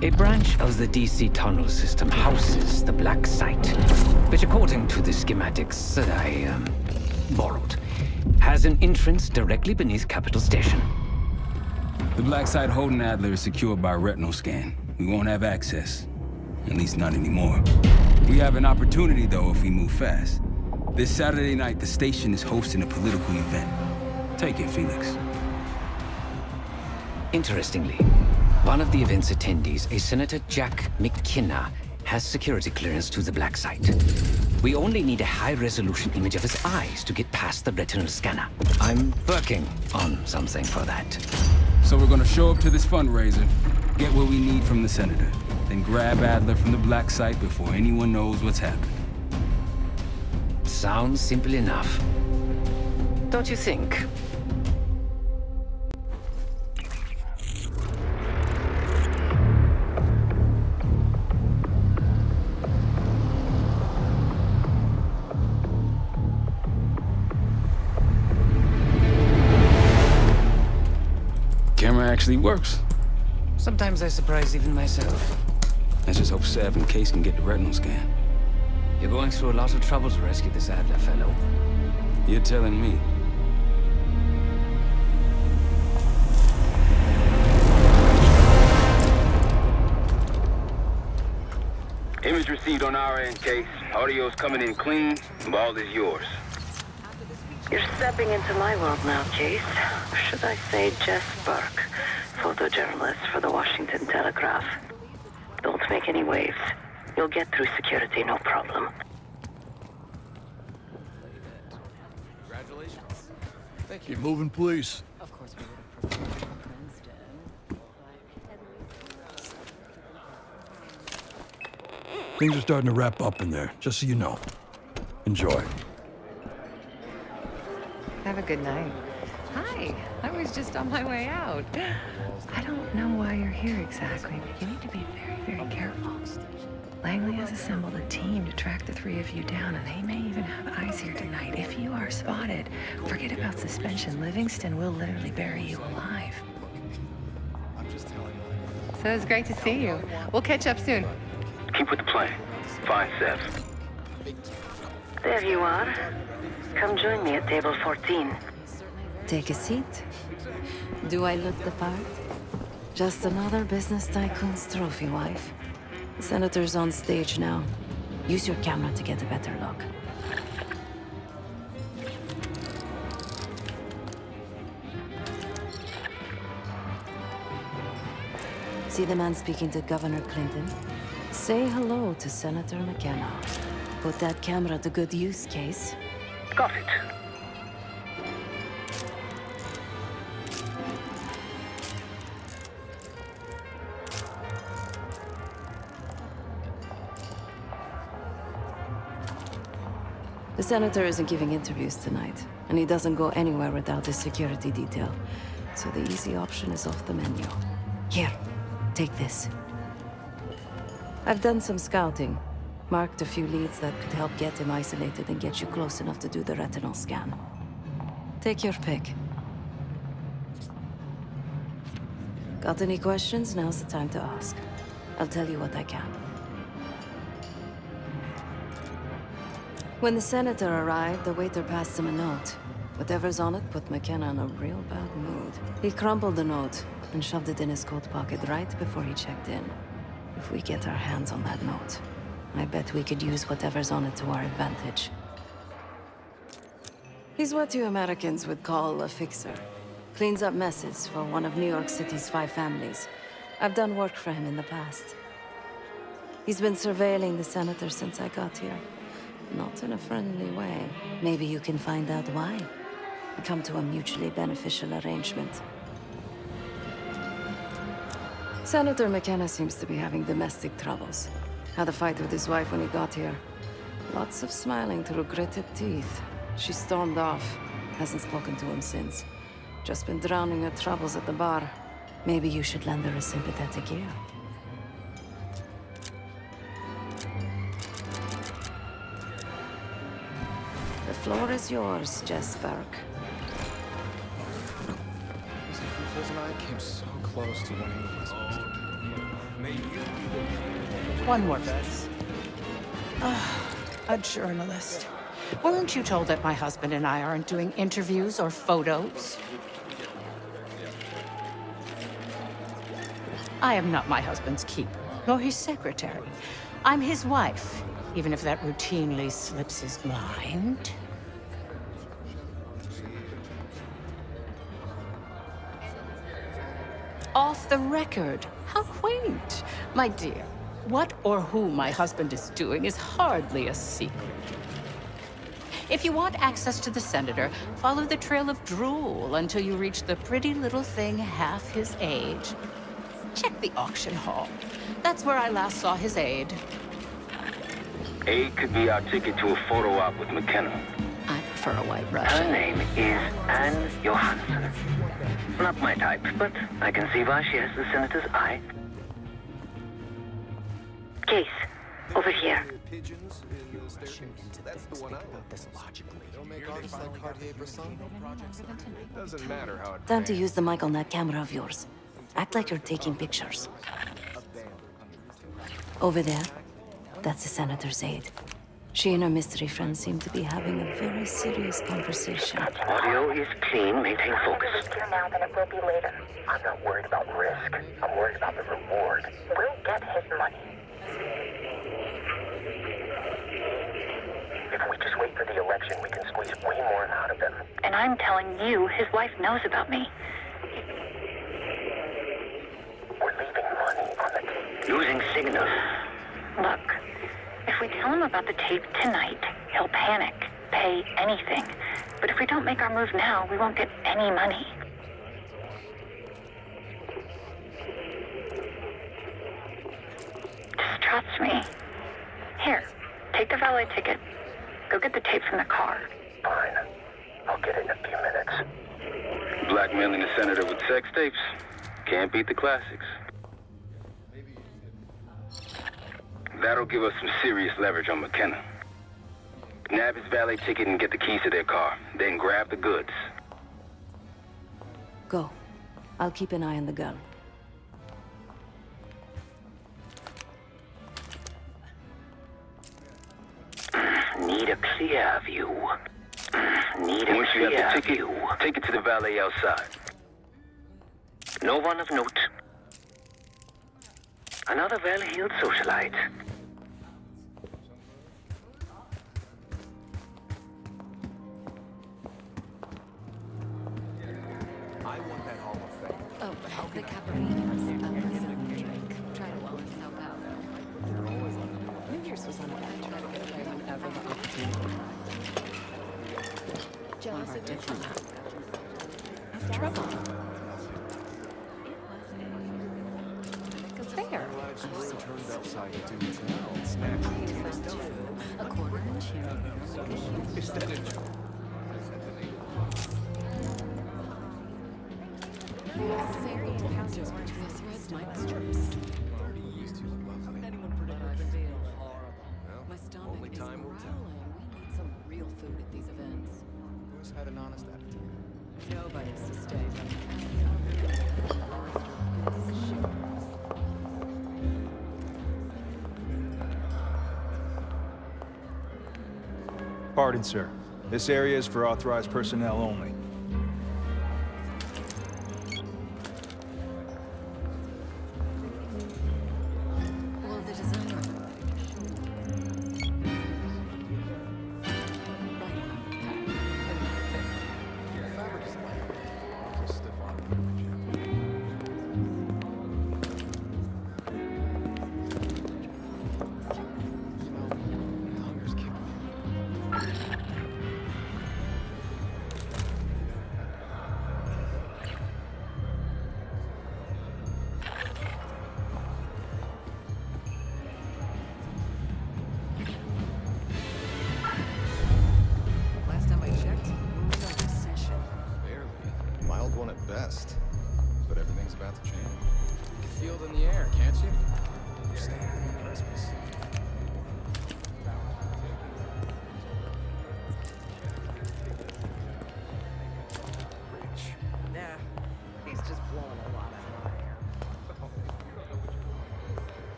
A branch of the DC tunnel system houses the black site, which according to the schematics that I, borrowed, has an entrance directly beneath Capital Station. The black site holding Adler is secured by retinal scan. We won't have access. At least not anymore. We have an opportunity, though, if we move fast. This Saturday night, the station is hosting a political event. Take it, Felix. Interestingly, one of the event's attendees, a Senator Jack McKenna, has security clearance to the black site. We only need a high-resolution image of his eyes to get past the retinal scanner. I'm working on something for that. So we're gonna show up to this fundraiser, get what we need from the senator, then grab Adler from the black site before anyone knows what's happened. Sounds simple enough. Don't you think? Camera actually works. Sometimes I surprise even myself. Let's just hope Sev and Case can get the retinal scan. You're going through a lot of trouble to rescue this Adler fellow. You're telling me. Image received on our end, Case. Audio's coming in clean. Ball is yours. You're stepping into my world now, Case. Or should I say Jess Burke, photojournalist for the Washington Telegraph. Don't make any waves. You'll get through security, no problem. Congratulations. Thank you. Keep moving, please. Of course, we would have preferred Princeton. Things are starting to wrap up in there, just so you know. Enjoy. Have a good night. Hi, I was just on my way out. I don't know why you're here exactly, but you need to be very, very careful. Langley has assembled a team to track the three of you down, and they may even have eyes here tonight. If you are spotted, forget about suspension. Livingston will literally bury you alive. So it's great to see you. We'll catch up soon. Keep with the plan. Find Sev. There you are. Come join me at table 14. Take a seat. Do I look the part? Just another business tycoon's trophy wife. The senator's on stage now. Use your camera to get a better look. See the man speaking to Governor Clinton? Say hello to Senator McKenna. Put that camera to good use, Case. Got it. The senator isn't giving interviews tonight, and he doesn't go anywhere without his security detail. So the easy option is off the menu. Here, take this. I've done some scouting. Marked a few leads that could help get him isolated and get you close enough to do the retinal scan. Take your pick. Got any questions? Now's the time to ask. I'll tell you what I can. When the senator arrived, the waiter passed him a note. Whatever's on it put McKenna in a real bad mood. He crumpled the note and shoved it in his coat pocket right before he checked in. If we get our hands on that note, I bet we could use whatever's on it to our advantage. He's what you Americans would call a fixer. Cleans up messes for one of New York City's 5 families. I've done work for him in the past. He's been surveilling the senator since I got here. Not in a friendly way. Maybe you can find out why. Come to a mutually beneficial arrangement. Senator McKenna seems to be having domestic troubles. Had a fight with his wife when he got here. Lots of smiling through gritted teeth. She stormed off. Hasn't spoken to him since. Just been drowning her troubles at the bar. Maybe you should lend her a sympathetic ear. The floor is yours, Jess Burke. Fizz and I came so close to winning the West. One more, please. A journalist. Weren't you told that my husband and I aren't doing interviews or photos? I am not my husband's keeper, nor his secretary. I'm his wife, even if that routinely slips his mind. Off the record. How quaint. My dear, what or who my husband is doing is hardly a secret. If you want access to the senator, follow the trail of drool until you reach the pretty little thing half his age. Check the auction hall. That's where I last saw his aide. Aid could be our ticket to a photo op with McKenna. I prefer a white Her Russian. name is Anne Johansson. Not my type, but I can see why she has the senator's eye. Case, over here. That's the one I want. This logically. Don't make artists like Cartier-Bresson. Doesn't matter how it Time to use the mic on that camera of yours. Act like you're taking pictures. Over there, that's the senator's aide. She and her mystery friend seem to be having a very serious conversation. Audio is clean, maintain focus. Easier now than it will be later. I'm not worried about risk. I'm worried about the reward. We'll get his money. If we just wait for the election, we can squeeze way more out of him. And I'm telling you, his wife knows about me. We're leaving money on the table. Losing signal. Look, if we tell him about the tape tonight, he'll panic, pay anything. But if we don't make our move now, we won't get any money. Just trust me. Here, take the valet ticket. Go get the tape from the car. Fine. I'll get it in a few minutes. Blackmailing the senator with sex tapes. Can't beat the classics. That'll give us some serious leverage on McKenna. Nab his valet ticket and get the keys to their car. Then grab the goods. Go. I'll keep an eye on the girl. Need a clear view. Need a Once you have clear the ticket, view. take it to the valet outside. No one of note. Another well-heeled socialite. I want that Hall of Fame. Oh, the Caparinas. Drink. Try to well in Sao Paulo. New Year's was on a bad track. Whenever the opportunity. Jealous of diplomat. Trouble. Fair. Turned upside to town, snatching A quarter and two. Is that a joke? Very outdoors. The threads might burst. How can anyone predict what they feel? My stomach Only is time will tell. growling. We need some real food at these events. Who's had an honest appetite? Nobody's to stay. Pardon, sir. This area is for authorized personnel only. Well, the designer.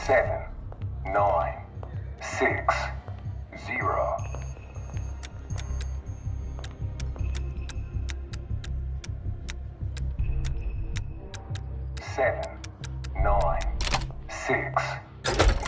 7, 9, 6, 0. Seven, 9, 6,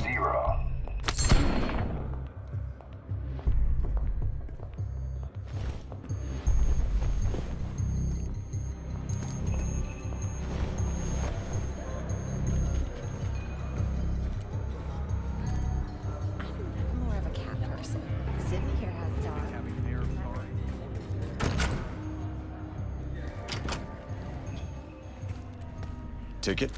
0. More of a cat person. Sydney here has dogs. Ticket?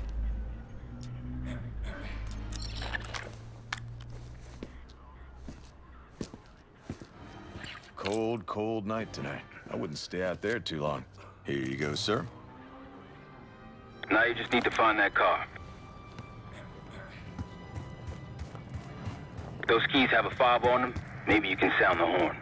Cold, cold night tonight. I wouldn't stay out there too long. Here you go, sir. Now you just need to find that car. If those keys have a fob on them, maybe you can sound the horn.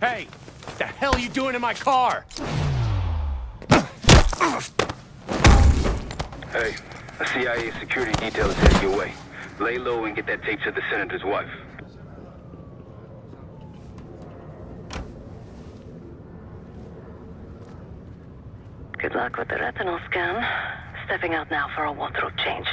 Hey! The hell are you doing in my car? Hey, a CIA security detail is headed your way. Lay low and get that tape to the senator's wife. Good luck with the retinal scan. Stepping out now for a wardrobe change.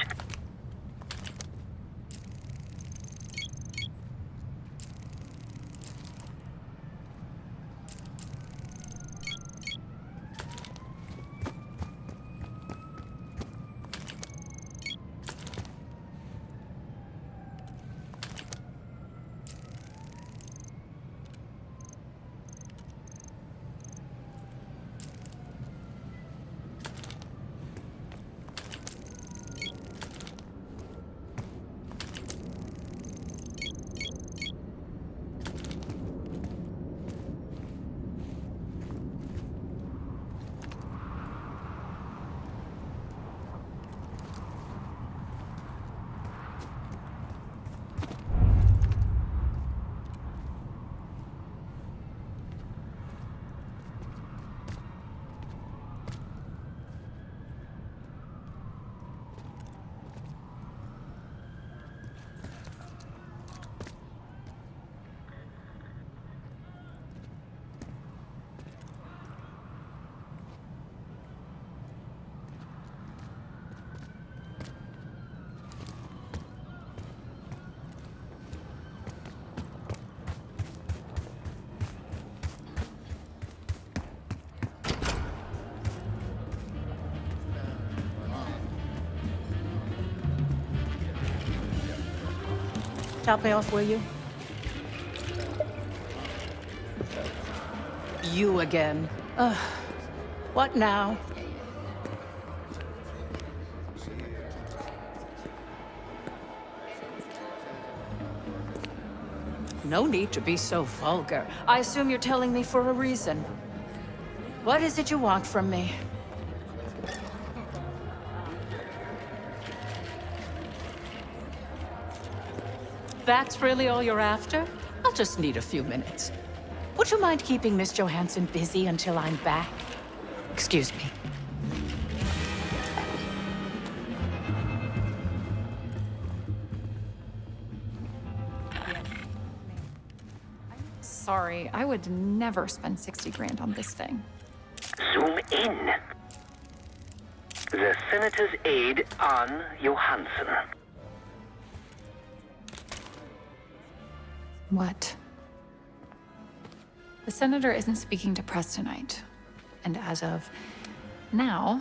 Top me off, will you? You again. Ugh. What now? No need to be so vulgar. I assume you're telling me for a reason. What is it you want from me? That's really all you're after? I'll just need a few minutes. Would you mind keeping Miss Johansson busy until I'm back? Excuse me. Sorry, I would never spend 60 grand on this thing. Zoom in. The senator's aide, Anne Johansson. What? The senator isn't speaking to press tonight. And as of now,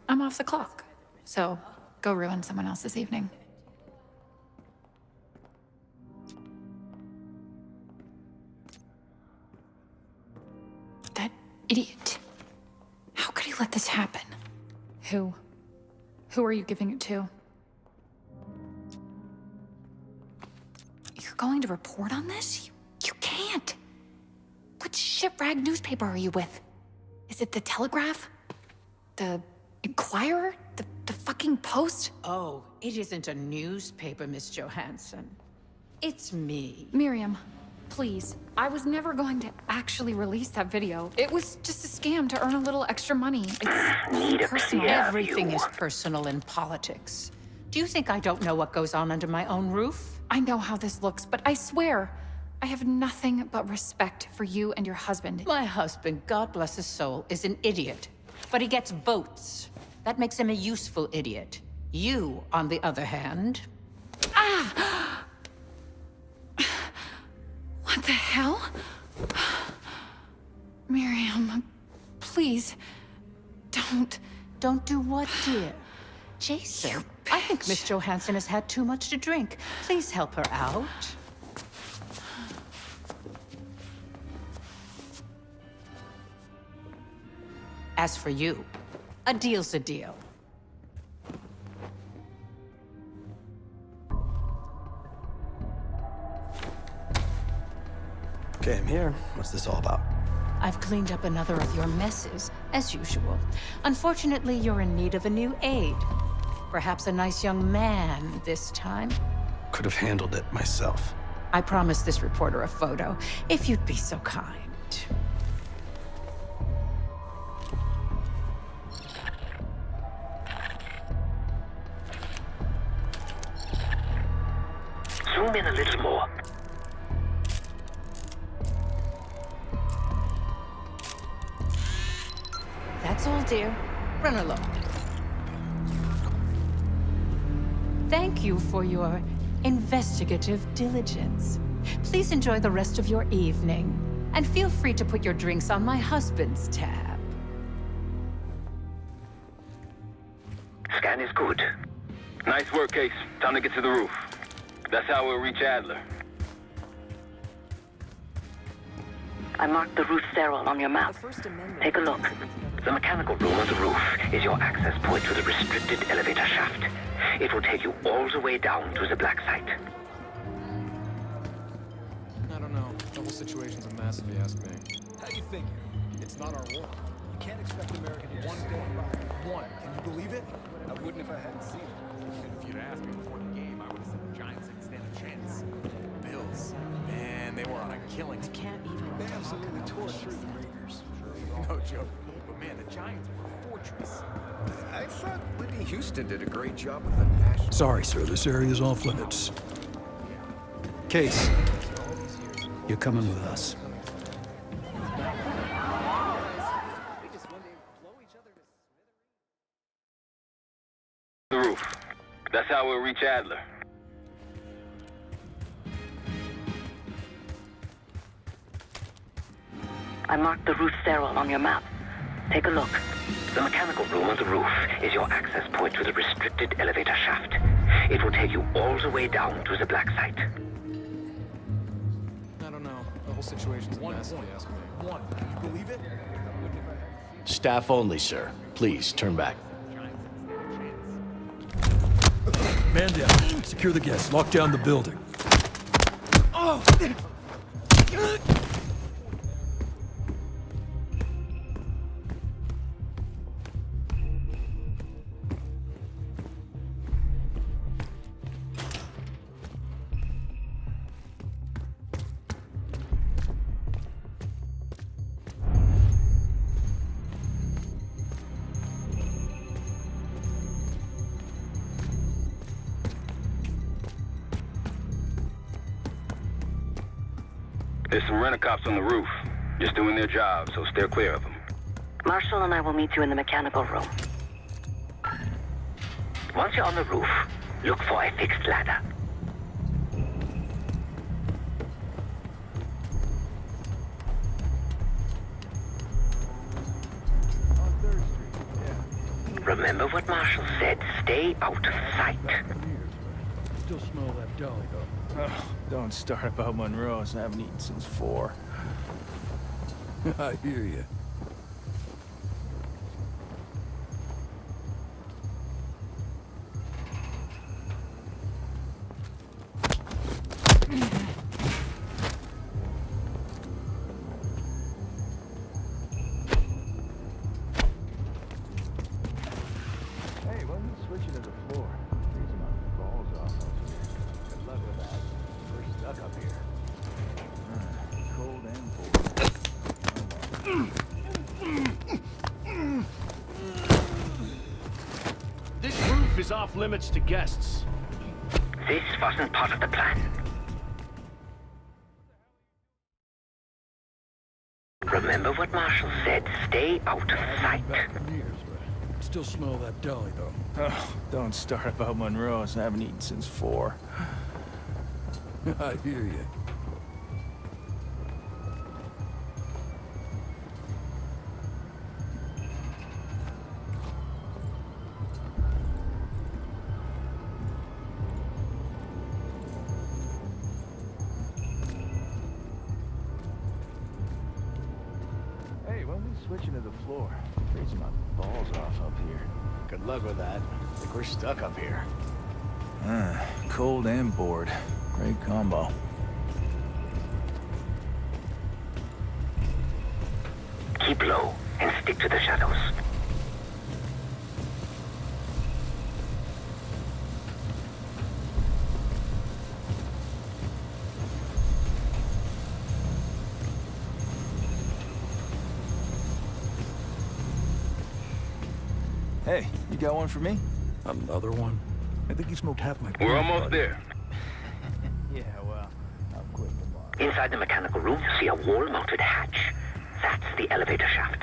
I'm off the clock. So go ruin someone else's evening. That idiot. How could he let this happen? Who? Who are you giving it to? You're going to report on this? You can't. What shit rag newspaper are you with? Is it the Telegraph? The Inquirer? The fucking Post? Oh, it isn't a newspaper, Miss Johansson. it's me. Miriam, please. I was never going to actually release that video. It was just a scam to earn a little extra money. It's personal. Everything is personal in politics. Do you think I don't know what goes on under my own roof? I know how this looks, but I swear, I have nothing but respect for you and your husband. My husband, God bless his soul, is an idiot. But he gets votes. That makes him a useful idiot. You, on the other hand... Ah! What the hell? Miriam, please, don't... Don't do what, dear? Jason, I think Miss Johansson has had too much to drink. Please help her out. As for you, a deal's a deal. Okay, I'm here. What's this all about? I've cleaned up another of your messes, as usual. Unfortunately, you're in need of a new aide. Perhaps a nice young man this time. Could have handled it myself. I promised this reporter a photo, if you'd be so kind. Zoom in a little more. That's all, dear. Run along. Thank you for your investigative diligence. Please enjoy the rest of your evening, and feel free to put your drinks on my husband's tab. Scan is good. Nice work, Case. Time to get to the roof. That's how we'll reach Adler. I marked the roof stairwell on your map. Take a look. The mechanical room on the roof is your access point to the restricted elevator shaft. It will take you all the way down to the black site. I don't know. The whole situation's a mess, if you ask me. How do you figure? It's not our war. You can't expect America to one day by one. Can you believe it? I wouldn't if I hadn't seen it. And if you'd asked me before the game, I would have said the Giants didn't stand a chance. Bills, man, they were on a killing. I can't even. They absolutely tore through the Raiders. No joke. But man, the Giants were a fortress. I thought Whitney Houston did a great job with the national. Sorry, sir. This area is off limits. Case, you're coming with us. The roof. That's how we'll reach Adler. I marked the roof stairwell on your map. Take a look. The mechanical room on the roof is your access point to the restricted elevator shaft. It will take you all the way down to the black site. I don't know. The whole situation's a mess, if you ask me. One. Can you believe it? Staff only, sir. Please, turn back. Man down. Secure the guests. Lock down the building. Oh! There's some rent-a-cops on the roof. Just doing their job, so steer clear of them. Marshall and I will meet you in the mechanical room. Once you're on the roof, look for a fixed ladder. Remember what Marshall said, stay out of sight. Still smell that dough. Oh, don't start about Monroe's. I haven't eaten since 4. I hear you. Hey, why are you switching to the floor? Freezing my balls off. Good luck with that. First stuck up here. Cold and bored. This roof is off limits to guests. This wasn't part of the plan. Remember what Marshall said. Stay out of sight. Still smell that deli, though. Oh, don't start about Monroe's. I haven't eaten since 4. I hear you. Hey, when we switching to the floor? Freezing my balls off up here. Good luck with that. I think we're stuck up here. Cold and bored. Great combo. Keep low and stick to the shadows. Hey, you got one for me? Another one? I think you smoked half my... We're almost there. Yeah, well, I'm quick to mark. Inside the mechanical room, you see a wall-mounted hatch. That's the elevator shaft.